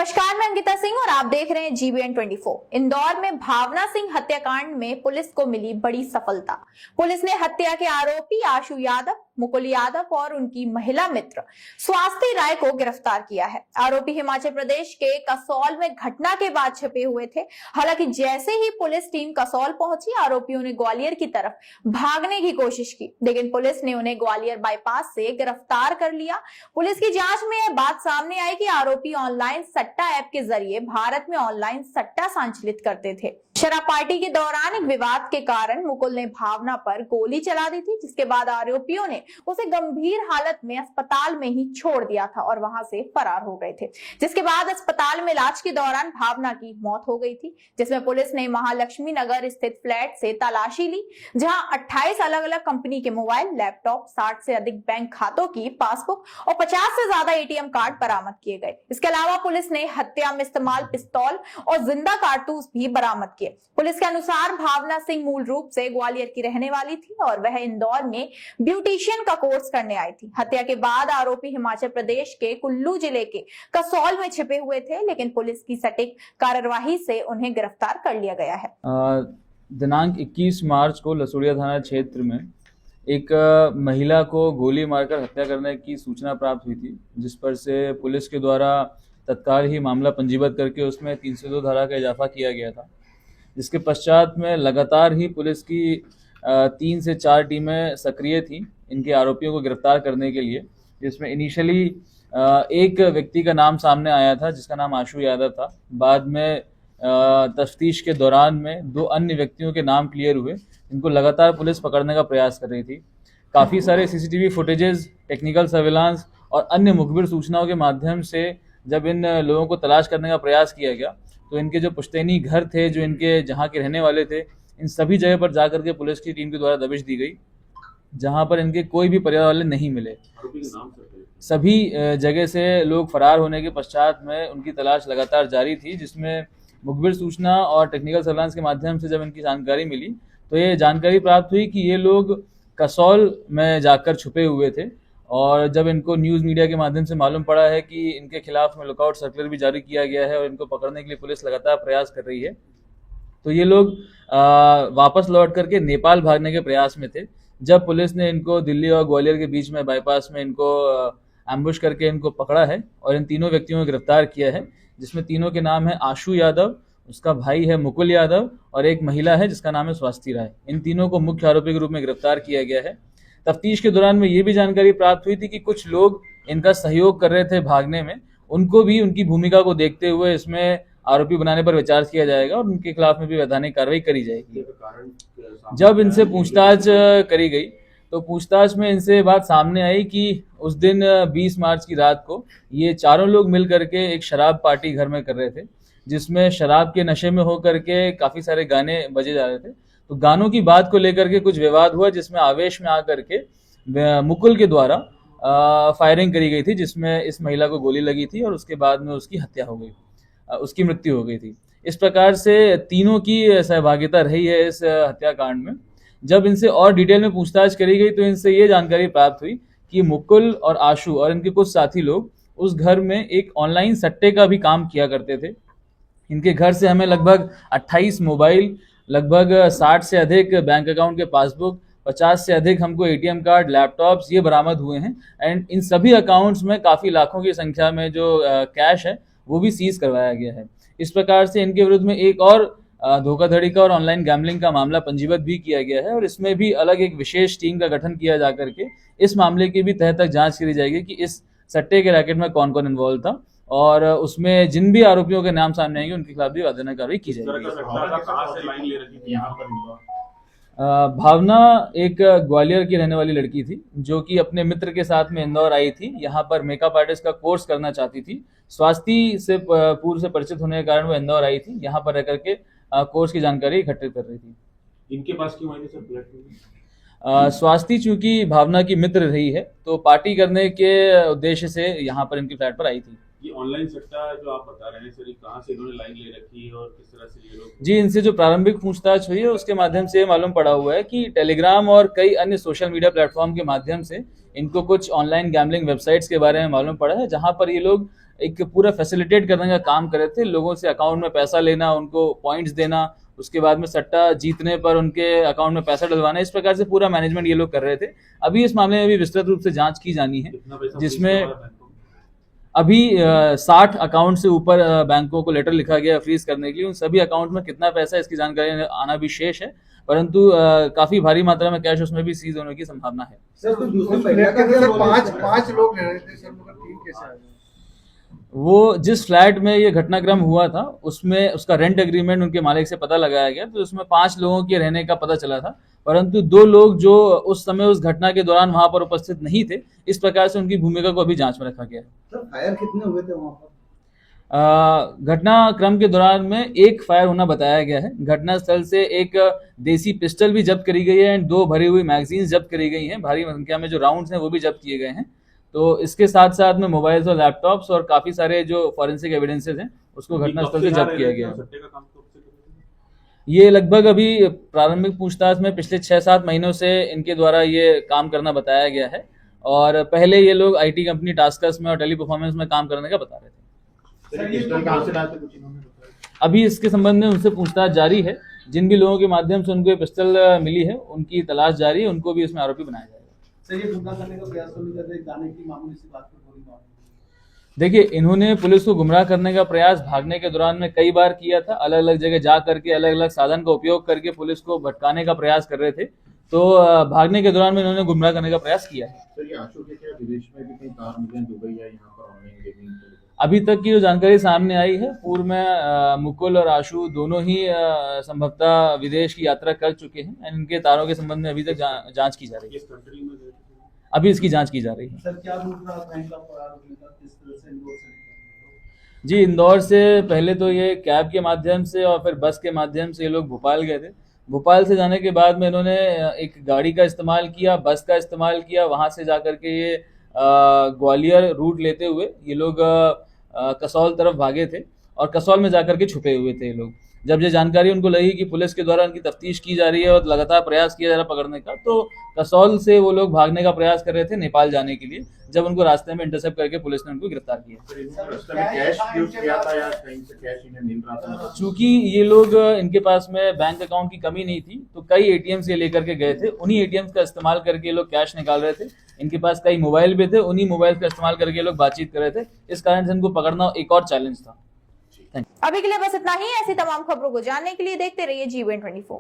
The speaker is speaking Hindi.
नमस्कार, मैं अंकिता सिंह और आप देख रहे हैं GBN 24। इंदौर में भावना सिंह हत्याकांड में पुलिस को मिली बड़ी सफलता। पुलिस ने हत्या के आरोपी आशु यादव, मुकुल यादव और उनकी महिला मित्र स्वाति राय को गिरफ्तार किया है। आरोपी हिमाचल प्रदेश के कसौल में घटना के बाद छिपे हुए थे। हालांकि जैसे ही पुलिस टीम कसौल पहुंची, आरोपियों ने ग्वालियर की तरफ भागने की कोशिश की, लेकिन पुलिस ने उन्हें ग्वालियर बाईपास से गिरफ्तार कर लिया। पुलिस की जांच में यह बात सामने आई कि आरोपी ऑनलाइन सट्टा ऐप के जरिए भारत में ऑनलाइन सट्टा संचालित करते थे। शराब पार्टी के दौरान एक विवाद के कारण मुकुल ने भावना पर गोली चला दी थी, जिसके बाद आरोपियों ने उसे गंभीर हालत में अस्पताल में ही छोड़ दिया था और वहां से फरार हो गए थे। जिसके बाद अस्पताल में इलाज के दौरान भावना की मौत हो गई थी, जिसमें पुलिस ने महालक्ष्मी नगर स्थित फ्लैट से तलाशी ली, जहां 28 अलग अलग कंपनी के मोबाइल, लैपटॉप, 60 से अधिक बैंक खातों की पासबुक और 50 से ज्यादा ATM कार्ड बरामद किए गए। इसके अलावा पुलिस ने हत्या में इस्तेमाल पिस्तौल और जिंदा कारतूस भी बरामद किए। पुलिस के अनुसार भावना सिंह मूल रूप से ग्वालियर की रहने वाली थी और वह इंदौर में ब्यूटिशियन का कोर्स करने आई थी। हत्या के बाद आरोपी हिमाचल प्रदेश के कुल्लू जिले के कसौल में छिपे हुए थे, लेकिन पुलिस की सटीक कार्यवाही से उन्हें गिरफ्तार कर लिया गया है। दिनांक 21 मार्च को लसुड़िया थाना क्षेत्र में एक महिला को गोली मारकर हत्या करने की सूचना प्राप्त हुई थी, जिस पर से पुलिस के द्वारा तत्काल ही मामला पंजीबद्ध करके उसमें 302 धारा का इजाफा किया गया था। जिसके पश्चात में लगातार ही पुलिस की 3 से 4 टीमें सक्रिय थी इनके आरोपियों को गिरफ्तार करने के लिए, जिसमें इनिशियली एक व्यक्ति का नाम सामने आया था जिसका नाम आशु यादव था। बाद में तफ्तीश के दौरान में 2 अन्य व्यक्तियों के नाम क्लियर हुए, इनको लगातार पुलिस पकड़ने का प्रयास कर रही थी। काफ़ी सारे CCTV फुटेजेस, टेक्निकल सर्विलांस और अन्य मुखबिर सूचनाओं के माध्यम से जब इन लोगों को तलाश करने का प्रयास किया गया, तो इनके जो पुश्तैनी घर थे, जो इनके जहाँ के रहने वाले थे, इन सभी जगह पर जाकर के पुलिस की टीम के द्वारा दबिश दी गई, जहाँ पर इनके कोई भी परिवार वाले नहीं मिले। सभी जगह से लोग फरार होने के पश्चात में उनकी तलाश लगातार जारी थी, जिसमें मुखबिर सूचना और टेक्निकल सर्विलांस के माध्यम से जब इनकी जानकारी मिली, तो ये जानकारी प्राप्त हुई कि ये लोग कसौल में जाकर छुपे हुए थे। और जब इनको न्यूज़ मीडिया के माध्यम से मालूम पड़ा है कि इनके खिलाफ में लुकआउट सर्कुलर भी जारी किया गया है और इनको पकड़ने के लिए पुलिस लगातार प्रयास कर रही है, तो ये लोग वापस लौट करके नेपाल भागने के प्रयास में थे। जब पुलिस ने इनको दिल्ली और ग्वालियर के बीच में बाईपास में इनको एम्बुश करके इनको पकड़ा है और इन तीनों व्यक्तियों को गिरफ्तार किया है, जिसमें तीनों के नाम है आशु यादव, उसका भाई है मुकुल यादव और एक महिला है जिसका नाम है स्वाति राय। इन तीनों को मुख्य आरोपी के रूप में गिरफ्तार किया गया है। तफ्तीश के दौरान में ये भी जानकारी प्राप्त हुई थी कि कुछ लोग इनका सहयोग कर रहे थे भागने में, उनको भी उनकी भूमिका को देखते हुए इसमें आरोपी बनाने पर विचार किया जाएगा और उनके खिलाफ में भी वैधानिक कार्रवाई करी जाएगी। जब इनसे पूछताछ करी गई, तो पूछताछ में इनसे बात सामने आई कि उस दिन 20 मार्च की रात को ये चारों लोग मिल करके एक शराब पार्टी घर में कर रहे थे, जिसमें शराब के नशे में होकर के काफ़ी सारे गाने बजे जा रहे थे। तो गानों की बात को लेकर के कुछ विवाद हुआ, जिसमें आवेश में आकर के मुकुल के द्वारा फायरिंग करी गई थी, जिसमें इस महिला को गोली लगी थी और उसके बाद में उसकी हत्या हो गई, उसकी मृत्यु हो गई थी। इस प्रकार से तीनों की सहभागिता रही है इस हत्याकांड में। जब इनसे और डिटेल में पूछताछ करी गई, तो इनसे ये जानकारी प्राप्त हुई कि मुकुल और आशु और इनके कुछ साथी लोग उस घर में एक ऑनलाइन सट्टे का भी काम किया करते थे। इनके घर से हमें लगभग 28 मोबाइल, लगभग 60 से अधिक बैंक अकाउंट के पासबुक, 50 से अधिक हमको ATM कार्ड, लैपटॉप्स ये बरामद हुए हैं। एंड इन सभी अकाउंट्स में काफ़ी लाखों की संख्या में जो कैश है वो भी सीज करवाया गया है। इस प्रकार से इनके विरुद्ध में एक और धोखाधड़ी का और ऑनलाइन गैम्बलिंग का मामला पंजीबद्ध भी किया गया है और इसमें भी अलग एक विशेष टीम का गठन किया जा करके इस मामले की भी तह तक जाँच करी जाएगी कि इस सट्टे के रैकेट में कौन कौन इन्वॉल्व था और उसमें जिन भी आरोपियों के नाम सामने आएंगे उनके खिलाफ भी वैधानिक कार्रवाई की जाएगी। भावना एक ग्वालियर की रहने वाली लड़की थी, जो कि अपने मित्र के साथ में इंदौर आई थी। यहाँ पर मेकअप आर्टिस्ट का कोर्स करना चाहती थी। स्वाति से पूर्व से परिचित होने के कारण वो इंदौर आई थी, यहाँ पर रह करके कोर्स की जानकारी इकट्ठित कर रही थी। इनके पास क्यों आई थी सर? स्वाति चूंकि भावना की मित्र रही है, तो पार्टी करने के उद्देश्य से यहाँ पर इनकी फ्लैट पर आई थी। ये ऑनलाइन सट्टा जो आप बता रहे हैं सर, कहाँ से इन्होंने लाइन ले रखी है और किस तरह से ये लोग? जी, इनसे जो प्रारंभिक पूछताछ हुई है उसके माध्यम से मालूम पड़ा हुआ है कि टेलीग्राम और कई अन्य सोशल मीडिया प्लेटफॉर्म के माध्यम से इनको कुछ ऑनलाइन गैम्बलिंग वेबसाइट्स के बारे में मालूम पड़ा है, जहां पर ये लोग एक पूरा फैसिलिटेट करने का काम कर रहे थे, लोगों से अकाउंट में पैसा लेना, उनको पॉइंट्स देना, उसके बाद में सट्टा जीतने पर उनके अकाउंट में पैसा डलवाना, इस प्रकार से पूरा मैनेजमेंट ये लोग कर रहे थे। अभी इस मामले में भी विस्तृत रूप से जांच की जानी है, कितना पैसा जिसमें फ्रीज हुआ है बैंकों में? अभी 60 अकाउंट से ऊपर बैंकों को लेटर लिखा गया फ्रीज करने के लिए। उन सभी अकाउंट में कितना पैसा है इसकी जानकारी आना भी शेष है, परंतु काफी भारी मात्रा में कैश उसमें भी सीज होने की संभावना है। सर तो दूसरे फ्लैट के अंदर पांच लोग रह रहे थे सर, मगर तीन कैसे आ गए? वो जिस फ्लैट में ये घटनाक्रम हुआ था उसमें उसका रेंट एग्रीमेंट उनके मालिक से पता लगाया गया, तो उसमें 5 लोगों के रहने का पता चला था, परंतु 2 लोग जो उस समय उस घटना के दौरान वहां पर उपस्थित नहीं थे, इस प्रकार से उनकी भूमिका को अभी जांच में रखा गया है। सर फायर कितने हुए थे वहां पर? घटनाक्रम के दौरान में एक फायर होना बताया गया है। घटनास्थल से एक देसी पिस्टल भी जब्त करी गई है एंड 2 भरी हुई मैगजीन्स जब्त करी गई हैं। भारी संख्या में जो राउंड्स हैं वो भी जब्त किए गए हैं। तो इसके साथ साथ में मोबाइल्स और लैपटॉप्स और काफी सारे जो फॉरेंसिक एविडेंसेस हैं उसको घटनास्थल से जब्त किया गया है। सट्टे का काम कब से कर रहे हैं? ये लगभग अभी प्रारंभिक पूछताछ में पिछले 6-7 महीनों से इनके द्वारा ये काम करना बताया गया है, और पहले ये लोग आईटी कंपनी टास्कर्स में और टेली परफॉर्मेंस में काम करने का बता रहे थे। सर ये पिस्टल कहाँ से लाए थे, कुछ इन्होंने बताया? अभी इसके संबंध में उनसे पूछताछ जारी है। जिन भी लोगों के माध्यम से उनको ये पिस्टल मिली है उनकी तलाश जारी है, उनको भी इसमें आरोपी बनाया जाएगा। सर ये गुमराह करने का प्रयास तो नहीं कर रहे, जाने की मामूली सी बात पर गोली मार दी। देखिए, इन्होंने पुलिस को गुमराह करने का प्रयास भागने के दौरान में कई बार किया था। अलग अलग जगह जा करके अलग अलग साधन का उपयोग करके पुलिस को भटकाने का प्रयास कर रहे थे, तो भागने के दौरान में इन्होंने गुमराह करने का प्रयास किया है। सर ये आशु के क्या विदेश में भी कहीं कार मिले, दुबई या यहाँ पर ऑनलाइन गेमिंग के लिए? अभी तक की जो जानकारी सामने आई है, पूर्व में मुकुल और आशु दोनों ही संभवतः विदेश की यात्रा कर चुके हैं एंड इनके तारों के संबंध में अभी तक जांच की जा रही है। किस कंट्री में गए थे? अभी इसकी जांच की जा रही है। सर क्या दूसरा बैंक का फरार होने का किस तरह से इंदौर से निकला? जी, इंदौर से पहले तो ये कैब के माध्यम से और फिर बस के माध्यम से ये लोग भोपाल गए थे। भोपाल से जाने के बाद में इन्होंने एक गाड़ी का इस्तेमाल किया, बस का इस्तेमाल किया, वहां से जाकर के ये ग्वालियर रूट लेते हुए ये लोग कसौल तरफ भागे थे और कसौल में जाकर के छुपे हुए थे ये लोग। जब ये जानकारी उनको लगी कि पुलिस के द्वारा उनकी तफ्तीश की जा रही है और लगातार प्रयास किया जा रहा है पकड़ने का, तो कसौल से वो लोग भागने का प्रयास कर रहे थे नेपाल जाने के लिए, जब उनको रास्ते में इंटरसेप्ट करके पुलिस ने उनको गिरफ्तार किया। सर इन्होंने रास्ते में कैश यूज किया था या कहीं से कैश इन्हें मिल रहा था? चूंकि ये लोग इनके पास में बैंक अकाउंट की कमी नहीं थी, तो कई एटीएम्स ये लेकर के गए थे। उन्हीं एटीएम्स का इस्तेमाल करके ये लोग कैश निकाल रहे थे। इनके पास कई मोबाइल भी थे, उन्हीं मोबाइल का इस्तेमाल करके ये लोग बातचीत कर रहे थे। इस कारण से इनको पकड़ना एक और चैलेंज था। अभी के लिए बस इतना ही। ऐसी तमाम खबरों को जानने के लिए देखते रहिए G24।